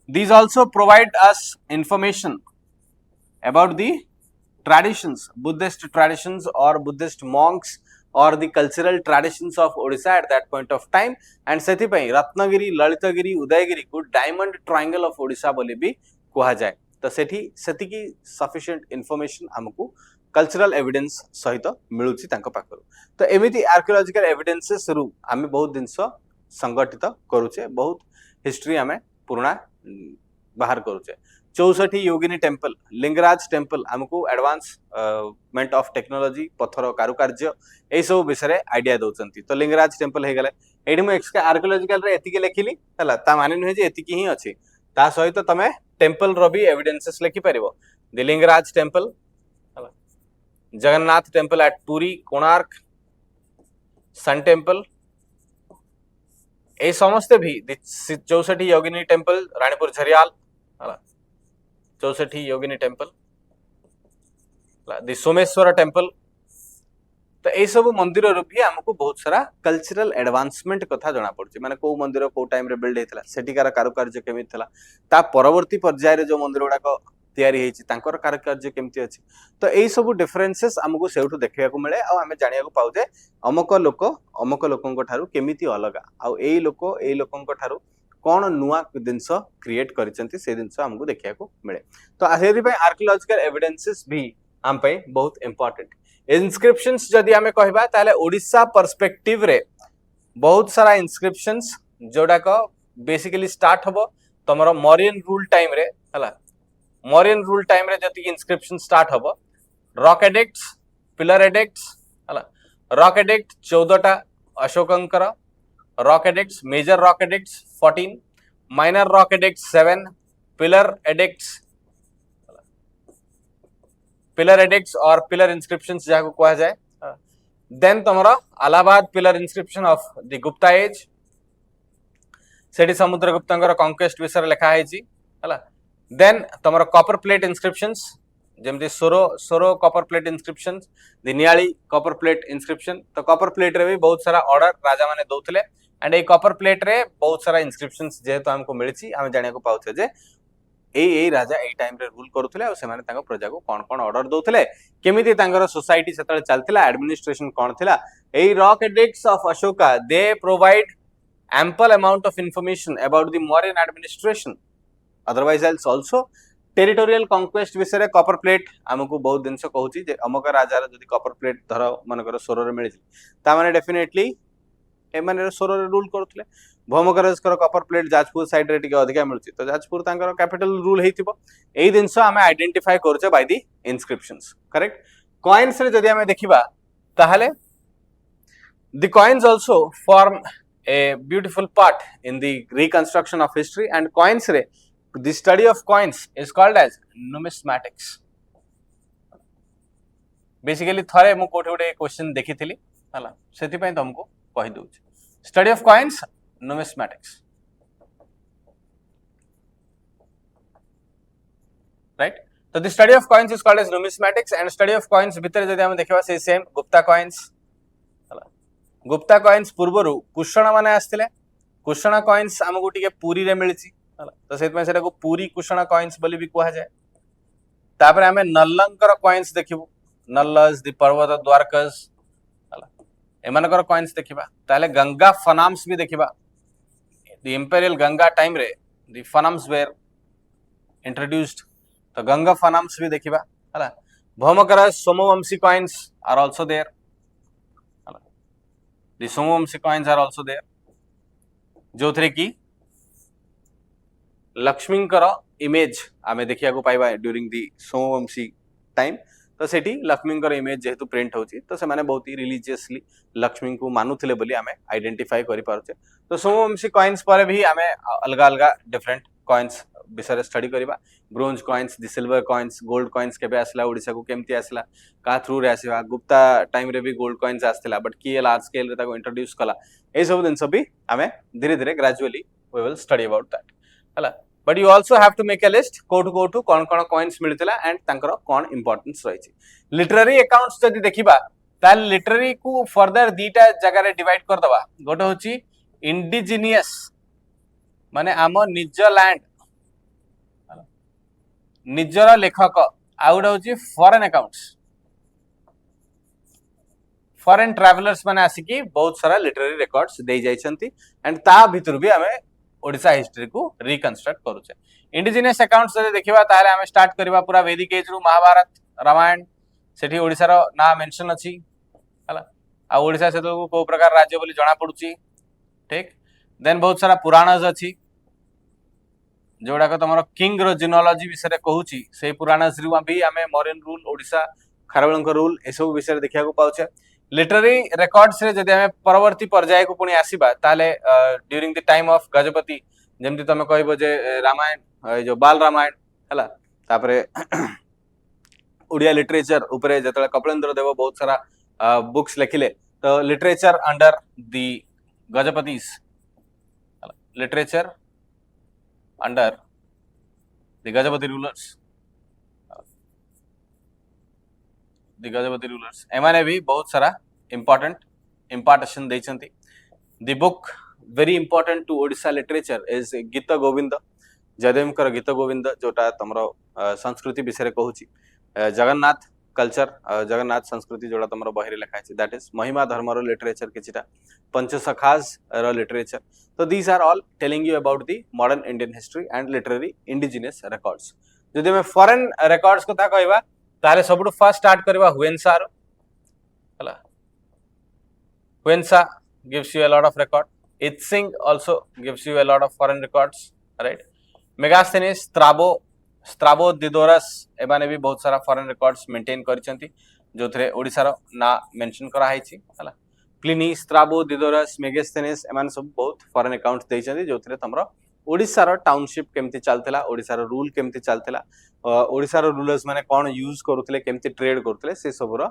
These also provide us information about the traditions, Buddhist traditions or Buddhist monks or the cultural traditions of Odisha at that point of time. And sethipai Ratnagiri, Lalitagiri, Udayagiri को diamond triangle of Odisha बोली भी कहा जाए तो सेठी की sufficient information हमको cultural evidence सहित मिलुची तांको पाखरु तो एमिति आर्कियोलॉजिकल एविडेंसेस रु आमे बहुत दिनस संगठित करूचे बहुत हिस्ट्री आमे पुराना बाहर करूचे 64 योगिनी टेम्पल लिंगराज टेम्पल हमको एडवांसमेंट ऑफ टेक्नोलॉजी पत्थर कारुकार्य ए सब विषय आइडिया दउचंती तो लिंगराज टेम्पल हे गले एडी मु आर्कियोलॉजिकल रे एतिके लेखिली हला ता माने नहे जे एतिकी ही अछि ता सहित तमे टेम्पल रो भी एविडेंसेस लेखि परिबो the Lingaraj temple Jagannath temple at Puri Konark sun temple ए समस्त भी 64 Yogini temple Ranipur Jharial 64 Yogini temple the Someshwar temple. तो यही सब मंदिर भी आमको बहुत सारा कल्चरल एडवांसमेंट कथा जना पड़ुछि, माने को मंदिर को टाइम रे बिल्ड हेतला, सेटिकार कारुकार्य केमिति थला, ता परवर्ती पर्याय रे जो मंदिर गुडाक तैयारी हेछि तांकर कारुकार्य केमिति अछि। तो यही सब डिफरेंसेस आमको सेउठु देखिया को मिले आ हमें जानिया को पाउ जे अमक लोकन ठारू केमिति अलगा आ एई लोकन ठारू कौन नुआ जिनस क्रिएट करिसेंती से जिनस हमको देखिया को मिले। तो आसेदी पे आर्कियोलॉजिकल एविडेंसेस भी हम पे बहुत इंपोर्टेंट। इनस्क्रिप्शंस जदि हमें कहबा ताले ओडिसा पर्सपेक्टिव रे बहुत सारा इनस्क्रिप्शंस जोडा को बेसिकली स्टार्ट हबो तमरो मॉरियन रूल टाइम रे हला। मॉरियन रूल टाइम रे जति इनस्क्रिप्शन स्टार्ट हबो रॉक एडिक्ट्स, पिलर एडिक्ट्स हला। रॉक एडिक्ट 14टा अशोकंकर, rock edicts major rock edicts 14, minor rock edicts 7, pillar edicts और पिलर इंस्क्रिप्शंस जाको कहा जाए। देन तमरा Allahabad pillar inscription of the Gupta age, सेठी समुद्रगुप्तंकर कॉन्क्वेस्ट विषय लिखा है जी हला। देन तमरा कॉपर प्लेट इंस्क्रिप्शंस जेमति सोरो कॉपर प्लेट इंस्क्रिप्शंस, दिनियाली कॉपर प्लेट इंस्क्रिप्शन। तो कॉपर प्लेट रे भी बहुत सारा ऑर्डर राजा माने दउथले एंड ए कॉपर प्लेट रे बहुत सारा इंस्क्रिप्शंस जेहेतु हमको मिलछि हम जानिया को पाउथे जे ए राजा ए टाइम रे रूल करूथले और सेमाने तांको प्रजा को कोन कोन ऑर्डर दउथले, केमिति तांकर सोसाइटी सेतले चलतिला, एडमिनिस्ट्रेशन कोन थिला। A rock addicts of Ashoka they provide ample amount of information about the Mauryan administration, otherwise else also territorial conquest विषय कॉपर प्लेट हमको बहुत दिन से कहूची जे अमक राजार जदी कॉपर प्लेट धर मनकर सोर रे मिलि ता माने डेफिनेटली ए माने सोर रे रूल करथले। भौमकरजकर कॉपर प्लेट जाजपुर साइड रे टिके अधिका मिलछि तो जाजपुर तांकर कैपिटल रूल हेतिबो। एई दिनस हमें आइडेंटिफाई करछे by the inscriptions, correct. Coins रे जदी हमें देखिबा ताहले the coins also form a beautiful part in the reconstruction of history and coins re the study of coins is called as numismatics। basically थरे मु कोठे गोटे क्वेश्चन देखिथिली हला सेति पय तुमको कहि दउछ study of coins numismatics, right। तो the study of coins is called as numismatics and study of coins भितर जदि हम देखबा से सेम गुप्ता कॉइन्स हला। गुप्ता कॉइन्स पूर्वरु कुषण माने आस्थिले, कुषण कॉइन्स हमको टिके पुरी रे मिलछि हला। तो सेत में सेटा को पुरी कुषण कॉइन्स बोली भी कहा जाए। तापर हमें नल्लंकर कॉइन्स देखिबो, नल्लस द पर्वत द्वारकस हला एमानकर कॉइन्स देखिबा। ताले गंगा फनाम्स भी देखिबा, द इंपेरियल गंगा टाइम रे द फनाम्स वेर इंट्रोड्यूस्ड, तो गंगा फनाम्स भी देखिबा हला। भौमकरज Somavamsi coins are also there, the Somavamsi coins are also there, जो थे कि लक्ष्मींकर इमेज आमे देखिया को पाइबा ड्यूरिंग दी सोमवंशी टाइम। तो सेठी लक्ष्मींकर इमेज जेहेतु प्रिंट होची तो से माने बहुत ही रिलीजियसली लक्ष्मी को मानुथिले बोली आमे आइडेंटिफाई करि पारुचे। तो सोमवंशी कॉइन्स पर भी आमे अलगा अलगा डिफरेंट कॉइन्स विषय स्टडी करिबा। ब्रोंज कॉइन्स, दी सिल्वर कॉइन्स, गोल्ड कॉइन्स केबे आसला ओडिसा को केमती आसला, का थ्रू रे आसीबा। गुप्ता टाइम रे भी गोल्ड कॉइन्स आस्थिला बट किए लार्ज स्केल रे ताको इंट्रोड्यूस कला। ए सब दिन सब भी हमें धीरे धीरे gradually we will study about that हला। But you also have to make a list कोठु कोन कोन कॉइन्स मिलतिला एंड तांकर कोन इंपोर्टेंस रहिछि। लिटरेरी अकाउंट्स जदि देखिबा ताल लिटरेरी को फर्दर दीटा जगह रे डिवाइड कर दबा। गोटे होछि इंडिजिनियस माने आम निज लैंड निजर लेखक, आ गोटे होछि फॉरेन अकाउंट्स, फॉरेन ट्रैवलर्स माने आसिकी बहुत सारा लिटरेरी रिकॉर्ड्स दे जाइछंती एंड ता भितर भी हमें ओडिसा हिस्ट्री को रिकंस्ट्रक्ट करूचे। इंडिजिनियस अकाउंट्स जदि देखिबा ताले हमें स्टार्ट करबा पूरा वैदिक एज रु महाभारत रामायण, सेठी ओडिसा रो ना मेंशन अछि हला। आ ओडिसा से तो को प्रकार राज्य बोली जणा पडुची, ठीक। देन बहुत सारा पुराणस अछि जोड़ा को तमरो किंग रो जिनोलॉजी विषय कहूची से पुराणस रु भी हमें मॉरियन रूल ओडिसा खारवेलंक रूल ए सब विषय देखिया को पाउचे। लिटरेरी रिकॉर्ड्स रे जदि हमें परवर्ती पर्याय को पुणी आसीबा ताले during the time of Gajapati जेमति तमे कहबो जे रामायण जो बाल रामायण हला। तापरे ओडिया लिटरेचर ऊपर जतले कपिलेंद्र देव बहुत सारा बुक्स लिखिले तो लिटरेचर अंडर द गजपतिस हला, literature under the Gajapati rulers. दिग्गजपति रूलर्स एमाने भी बहुत सारा इंपोर्टेंट इंपार्टेशन देइछंती the book very important to Odisha literature is Gita Govinda जयदेवकर गीत गोविंद जोटा तमरो संस्कृति विषय रे कहूची जगन्नाथ कल्चर जगन्नाथ संस्कृति जोड़ा तुम बही लिखा है दैट इज महिमा धर्म रो लिटरेचर किछिटा पंचसखाज रो लिटरेचर तो these are all telling you about the modern Indian history and literary indigenous records जदि हमें फॉरेन रिकॉर्ड्स कथा कहबा ताले सबटु फर्स्ट स्टार्ट करबा हुएनसा रो हला हुएनसा gives you a lot of record I Tsing also gives you a lot of foreign records right Megasthenes Strabo Diodorus एबाने भी बहुत सारा फॉरेन रिकॉर्ड्स मेंटेन करछंती जो थरे ओडिसा रो ना मेंशन करा हैछि हला प्लिनी स्ट्राबो दिदोरस मेगास्थेनिस एमान सब बहुत फॉरेन अकाउंट्स दैछंती जो थरे तमरो ओडिसा रो टाउनशिप केमती चलतला ओडिसा रो रूल केमती चलतला ओडिसा रो रूलर्स माने कोन यूज करूतले केमती ट्रेड करूतले से सब रो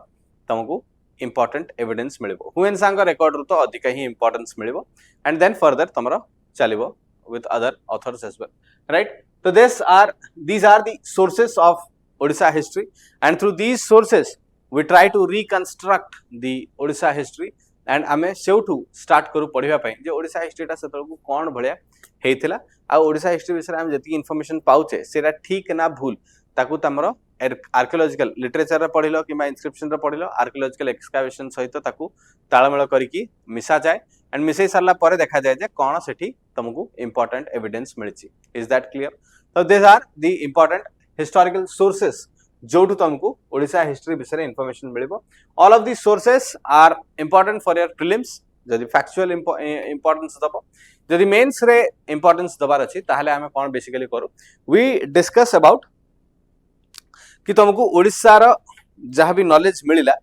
तमको इंपोर्टेंट एविडेंस मिलिबो हुएनसा का रिकॉर्ड रो तो अधिक ही इंपोर्टेंस मिलिबो एंड देन फर्दर तमरो चलिबो with other authors as well right so these are the sources of Odisha history and through these sources we try to reconstruct the Odisha history and ame सेउठू start करू पढिबा पई जे Odisha history ता सेतल को कोन भलिया हेइथिला आ Odisha history विषय हम जति इंफॉर्मेशन पाउचे सेरा ठीक ना भूल ताकू तमरो आर्कियोलॉजिकल लिटरेचर रे पढिलो किबा इंस्क्रिप्शन रे पढिलो आर्कियोलॉजिकल एक्सकावेशन सहित ताकू ताळमेळ करिकी मिसा जाय एंड मिसई सारला परे देखा जाय जे कोन सेठी तुमको इंपोर्टेंट एविडेंस मिलची is that clear so these are the important historical sources जोटू तुमको ओडिसा हिस्ट्री विषय इंफॉर्मेशन मिलिबो all of these sources are important for your prelims जदि फैक्चुअल इंपोर्टेंस दबो जदि मेंस रे इंपोर्टेंस दबार अछि ताहले हमें कोन बेसिकली करू वी डिस्कस अबाउट कि तुमको ओडिसा रो जहां भी नॉलेज मिलिला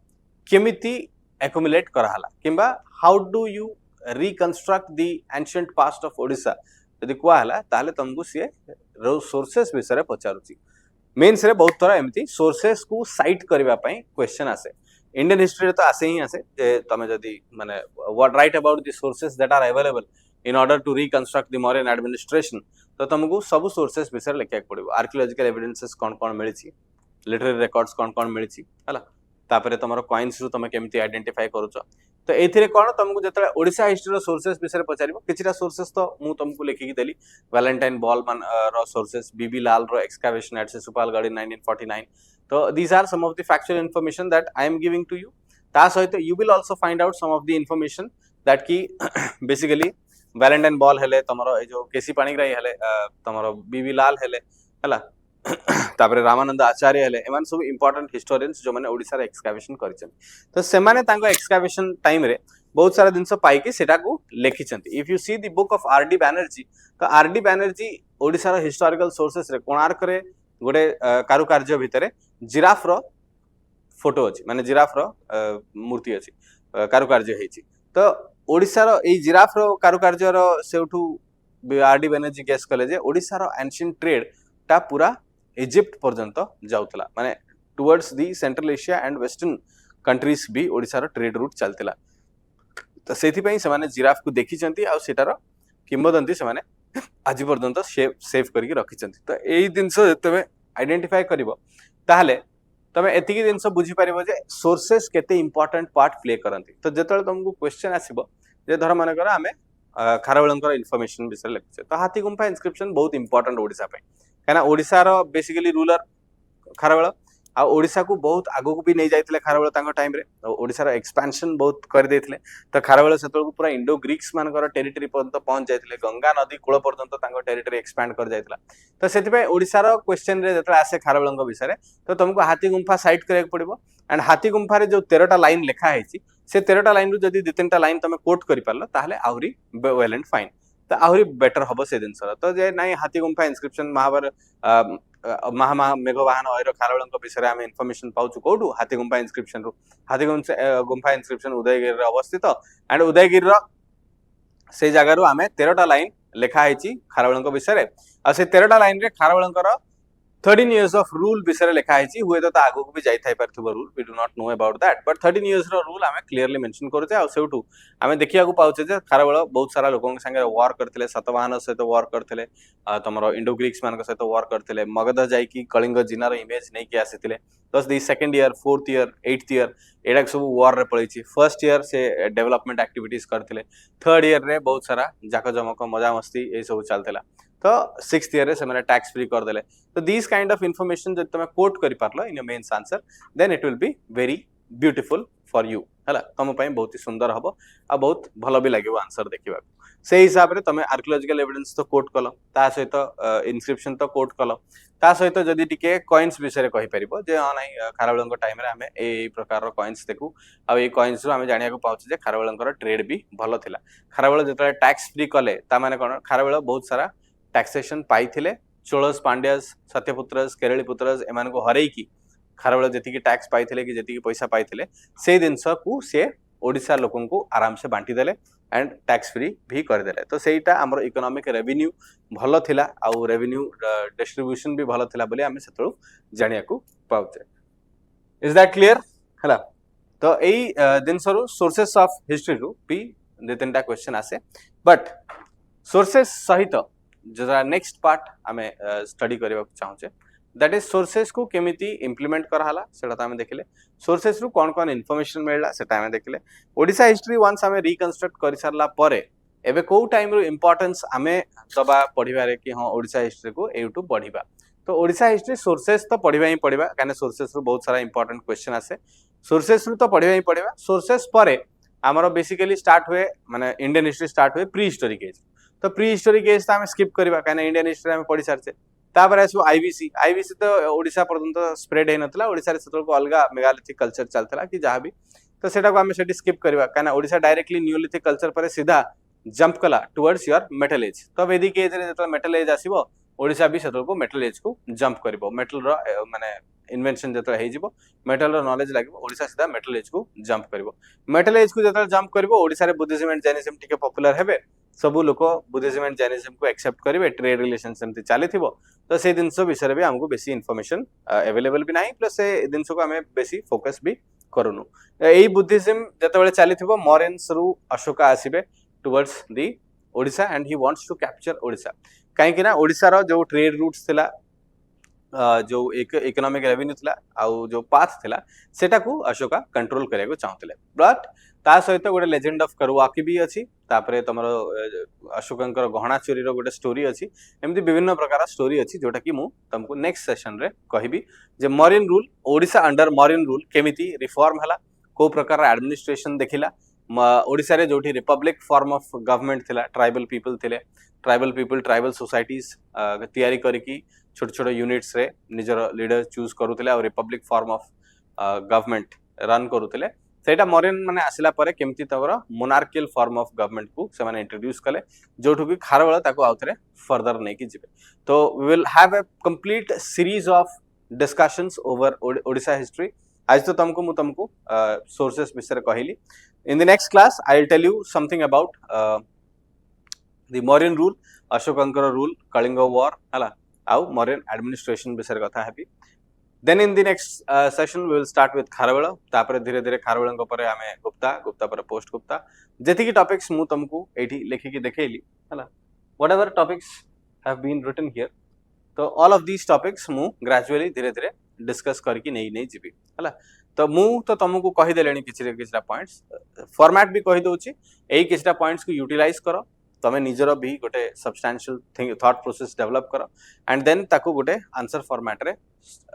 केमिति एक्युमुलेट कराहला किबा how do you reconstruct the ancient past of Odisha यदि कहला ताहले तुमको से सोर्सेस विषय पचारुची मेंस रे बहुत तरह एमती सोर्सेस को साइट करबा पई क्वेश्चन आसे इंडियन हिस्ट्री रे तो आसे ही आसे जे तमे जदी माने what write about the sources that are available in order to reconstruct the modern administration तो तुमको सब सोर्सेस विषय लिखा पड़ो आर्कियोलॉजिकल एविडेंसेस कौन कौन मिली लिटरेरी रिकॉर्ड्स कौन कौन मिली है तापर तुम कॉइन्स रु तुम केमती आइडेंटिफाई करूछ तो एथिरे कोन तुमको जतले ओडिसा हिस्ट्री रो सोर्सेस विषय पचारिबो किछिटा सोर्सेस तो मु तुमको लेखि देली वैलेंटाइन बॉलमैन रो सोर्सेस बीबी लाल रो एक्सकैवेशन एट सुपालगढ़ इन 1949 तो these are some of the factual information that I am giving to you ता सहित you will also find out some of the information that की basically Valentine ball हेले तमरो ए जो केसी पाणिग्राही हेले तमरो बीबी लाल हेले हला तापर रामानंद आचार्य हेले एमान सब इंपोर्टेंट हिस्टोरियंस जो माने ओडिसा रे एक्सकैवेशन करिछन तो से माने तांको एक्सकैवेशन टाइम रे बहुत सारा दिनस पाई के सेटा को लेखिछंती if you see the book of R D Banerjee तो आरडी बैनर्जी ओडिसा रो हिस्टोरिकल सोर्सेस रे कोणार्क रे गोटे कारुकार्य भितरे जिराफ रो फोटो अछि माने जिराफ रो मूर्ति अछि कारुकार्य हेछि तो ओडिसा रो ए जिराफ रो कारुकार्य रो सेउठू आरडी बैनर्जी गेस कले जे ओडिसा रो एंशिएंट ट्रेड ता पूरा इजिप्ट पर्यंत जाउतला माने towards the central Asia and western countries भी ओडिसा रो ट्रेड रूट चलतिला तो सेथि पई से माने जिराफ को देखिचंती आ सेटार किंबदंती से माने आज पर्यंत सेव करके रखिचंती तो एई दिनस जतबे आइडेंटिफाई करबो ताहले तमे एतिकी दिनस बुझी परिबो जे सोर्सेस केते इंपोर्टेंट पार्ट प्ले करंती तो जतले तुमको क्वेश्चन आसीबो जे धर माने कर हमें खारवळंकर इन्फॉर्मेशन विषय लिखछे तो हाथी गुंफा इंस्क्रिप्शन बहुत इंपोर्टेंट ओडिसा पे कहना ओडिसा रो बेसिकली रूलर खारवळ आ ओडिसा को बहुत आगो को भी नहीं जाइतले खारवळ तांको टाइम रे ओडिसा रो एक्सपेंशन बहुत कर देथिले तो खारवळ सेतल को पूरा इंडो ग्रीक्स मानकर टेरिटरी पर्यंत पहुंच जाइतले गंगा नदी कूल पर्यंत तांको टेरिटरी एक्सपैंड कर जाइतला तो सेति पे ओडिसा रो क्वेश्चन रे जतले आसे खारवळंग विषय रे तो तुमको हाथी गुंफा साइट करे पड़िबो एंड हाथी गुंफा रे जो 13टा लाइन लिखा हैछि से 13टा लाइन रु जदी 2-3टा लाइन तमे कोट करि पारलो ताहले आउरी वेल एंड फाइन तो आहुरी बेटर हबो से दिन सर तो जे नाही हाथी गुंफा इंस्क्रिप्शन महावर महा मेघवाहन अयर खारवळंक विषय आम इनफॉरमेशन पाउछु कोडू हाथी गुंफा इंस्क्रिप्शन रु हाथी गुंफा इंस्क्रिप्शन उदयगिरी रे अवस्थित एंड उदयगिरी रो से जगह रु आमे 13टा लाइन लिखा हैछि खारवळंक विषय रे आ से 13टा लाइन रे खारवळंकर 13 years of rule विषय लिखा है हुए तो आगु भी जाई थाई परथिबो rule we do not know about that but 13 years रो रूल आमे क्लियरली मेंशन करते आ सेउटू आमे देखिया को पाउचे जे खारबेल बहुत सारा लोगों के संगे वार करथिले सतवाहन सहित वार करथिले तमरो इंडो ग्रीक्स मान सहित वार करथिले मगध जाई की कलिंग जिनार इमेज नै कि आसीथिले दस the second year fourth year eighth year एडा सब वार रे पळैछि फर्स्ट ईयर से डेवलपमेंट एक्टिविटीज करथिले थर्ड ईयर रे बहुत सारा जाक जमक मजा मस्ती ए सब चलथिला तो सिक्स्थ ईयर से मैंने टैक्स फ्री कर देले तो दिस काइंड ऑफ इन्फॉर्मेशन जब तुम कोट करि पारलो in your mains answer then it will be very beautiful for you हला तुम पई बहुत ही सुंदर हबो आ बहुत भलो भी लागेबो आंसर देखिबा से हिसाब रे तुम आर्कियोलॉजिकल एविडेंस तो कोट कलो ता सहित इनस्क्रिप्शन तो कोट कलो ता सहित जदी टिके कॉइन्स विषय रे कहि परिबो जे हां नै खारबेलंग टाइम रे हमें ए प्रकार रो कॉइन्स देखू आ ए कॉइन्स रो हमें जानिया को पाउछ जे खारबेलंग रो ट्रेड भी भलो थिला खारबेल जतले टैक्स फ्री कले ता माने कोन खारबेल बहुत सारा टैक्सेशन पाइथिले चोळस पांड्यास सत्यपुत्रस केरळीपुत्रस एमान को हरई की खारबेल जति की टैक्स पाइथिले कि जति की पैसा पाइथिले से दिनस को से ओडिसा लोकन को आराम से बांटी देले एंड टैक्स फ्री भी कर देले तो सेटा हमर इकोनॉमिक रेवेन्यू भलो थिला आ रेवेन्यू डिस्ट्रीब्यूशन भी भलो थिला बोली हमें सेतळु जानिया को पाउचे इज दैट क्लियर हला तो एई दिनसरु सोर्सेस ऑफ हिस्ट्री रु भी दे तीनटा क्वेश्चन आसे बट सोर्सेस सहित जो नेक्स्ट पार्ट आमे स्टडी करबा चाहूचे दैट इज सोर्सेस को केमिति इंप्लीमेंट कराला सेटा त आमे देखले सोर्सेस रु कोन कोन इन्फॉर्मेशन मिलला सेटा आमे देखले ओडिसा हिस्ट्री वंस आमे रिकंस्ट्रक्ट करि सारला परे एबे को टाइम रो इंपोर्टेंस आमे दबा पढिबारे कि हां ओडिसा हिस्ट्री को एटू पढिबा तो ओडिसा हिस्ट्री सोर्सेस तो पढिबा ही पढिबा काने सोर्सेस रु बहुत सारा इंपोर्टेंट क्वेश्चन आसे सोर्सेस रु तो पढिबा ही पढिबा सोर्सेस परे हमरो बेसिकली स्टार्ट हुए माने इंडियन हिस्ट्री स्टार्ट हुए प्री हिस्टोरिक एज तो प्री हिस्टोरिक एज आम स्किप करबा काने इंडियन हिस्ट्री आम पढि सारचे तापर आसो आईबीसी आईबीसी तो ओडिसा पर्यंत स्प्रेड हे नतला ओडिसा रे सेतल को अलगा मेगालिथिक कल्चर चलतला कि जहां भी तो सेटा को आम सेठी स्किप करबा काने ओडिसा डायरेक्टली न्यूलिथिक कल्चर पर सीधा जंप कला टुवर्ड्स योर मेटल एज तो वैदिक एज रे जतल मेटल एज आसीबो ओडिसा भी सेतल को मेटल एज को जंप करबो मेटल रो माने इन्वेंशन जतल हे जिवो मेटल रो नॉलेज लागिवो ओडिसा सीधा मेटल एज को जंप करबो मेटल एज को जतल जंप करबो ओडिसा रे बुद्धिज्म एंड जैनिज्म टिके पॉपुलर हेबे सबु लोक बुद्धिज्म एंड जैनिज्म को एक्सेप्ट करेंगे ट्रेड रिलेशन सेमती चली तो से जिनस विषय भी हमको बेसी इनफॉरमेशन अवेलेबल भी नहीं प्लस से जिनस को हमें बेसी फोकस भी करूनु यही बुद्धिज्म जतबेले चली मॉरियंस रु अशोका आसीबे towards the Odisha and he wants to capture Odisha कहीं ना ओडिसा रो जो ट्रेड रूट्स थिला जो एक इकोनॉमिक रेवेन्यू थिला आउ जो पाथ थिला सेटा को अशोका कंट्रोल करिया को चाहतले बट ता सहित गोटे लेजेंड ऑफ करुआकी भी अछि तापरे तमरो अशोकंकर गहना चोरी रो गोटे स्टोरी अछि एमति विभिन्न प्रकार स्टोरी अछि जोटा कि मु तुमको नेक्स्ट सेशन रे कहिबी जे Mauryan rule Odisha under Mauryan rule केमिति रिफॉर्म हला को प्रकार एडमिनिस्ट्रेशन देखिला ओडिसा रे जोठी रिपब्लिक फॉर्म ऑफ गवर्नमेंट थिला ट्राइबल पीपल ट्राइबल सोसाइटीज तयारी करिकी छोट छोट यूनिट्स रे निजर लीडर चूज करूथिले और republic form of government run करूथिले सेटा मॉरियन माने आसिला परे केमती तवर मोनार्कियल फॉर्म ऑफ गवर्नमेंट को से माने इंट्रोड्यूस कले जोठु कि खारबेल ताको आउथरे फर्दर नै कि जिबे तो we will have a complete series of discussions over Odisha history आज तो तुमको सोर्सेस विषय कहली in the next class I will tell you something about the Mauryan rule अशोकंकर रूल कलिंग वॉर हला आउ मॉरियन एडमिनिस्ट्रेशन विषय कथा हेबी then in the next session we will start with Kharavela तापर धीरे धीरे खारबेल परे आमे गुप्ता पर पोस्ट गुप्ता जेति की टॉपिक्स मु तुमको एठी लिखि की देखेली हला whatever topics have been written here तो ऑल ऑफ दीस टॉपिक्स मु ग्रेजुअली धीरे धीरे डिस्कस करके नहीं जीवी हला तो मु तो तुमको कहि देलेनी किछरा पॉइंट्स फॉर्मेट भी कहि दोची एई किछरा पॉइंट्स को यूटिलाइज करो तमे निजर भी गोटे सब्सटेंशियल थॉट प्रोसेस डेवलप करो एंड देन ताको गोटे आंसर फॉर्मेट रे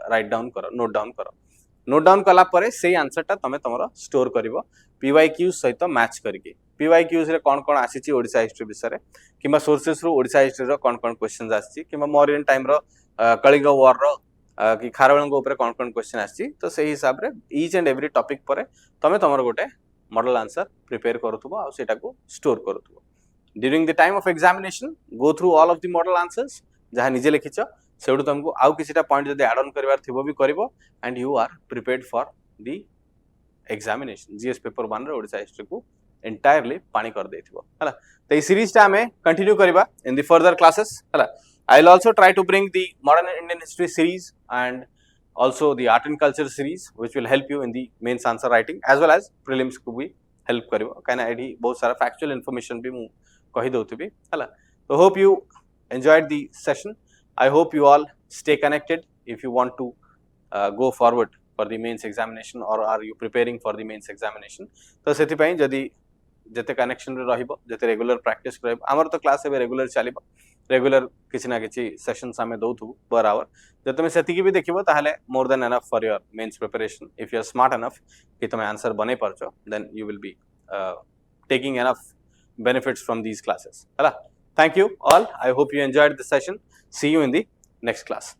राइट डाउन करो नोट डाउन कला परे से आंसर तमे तमरो स्टोर करिवो पीवाईक्यू सहित मैच करके पीवाईक्यूज रे कोन कोन आसीची ओडिसा हिस्ट्री विषय किबा सोर्सेस रो ओडिसा हिस्ट्री रो कोन कोन क्वेश्चंस आसीची किबा मॉरियन टाइम रो कलिंग वॉर रो कि खारबेल ऊपर कोन कोन क्वेश्चन आसीची तो से हिसाब रे ईच एंड एवरी टॉपिक परे तमे तमरो गोटे मॉडल आंसर प्रिपेयर करथुबो आ सेटा को स्टोर करथुबो during the time of examination go through all of the model answers जहां निजे लिखिछ सेडू तुमको आउ किछटा पॉइंट जदि ऐड ऑन करबार थिबो भी करबो and you are prepared for the examination GS paper 1 रे ओडिसा हिस्ट्री को एंटायरली पानी कर देथिबो हला तो ई सीरीज टा हमें कंटिन्यू करबा इन द फर्दर क्लासेस हला I'll also try to bring the modern Indian history series and also the art and culture series, which will help you in the mains answer writing as well as prelims को भी help करिवो काना AD बहुत सारा factual information भी मु कहि दउथिबी हला. So hope you enjoyed the session. I hope you all stay connected if you want to go forward for the mains examination or are you preparing for the mains examination. तो सेति पई जदी जते connection रे रहिबो जते regular practice करबो हमर तो क्लास एबे रेगुलर चलिबो रेगुलर किसी ना किसी सेशंस आमे दउथु पर आवर जब तुम सेति भी देखिबो ताहले more then enough for your mains preparation. If you are smart enough कि तुम आंसर बने परछो then you will be taking enough benefits from these classes. Thank you all. I hope you enjoyed the session. See you in the next class.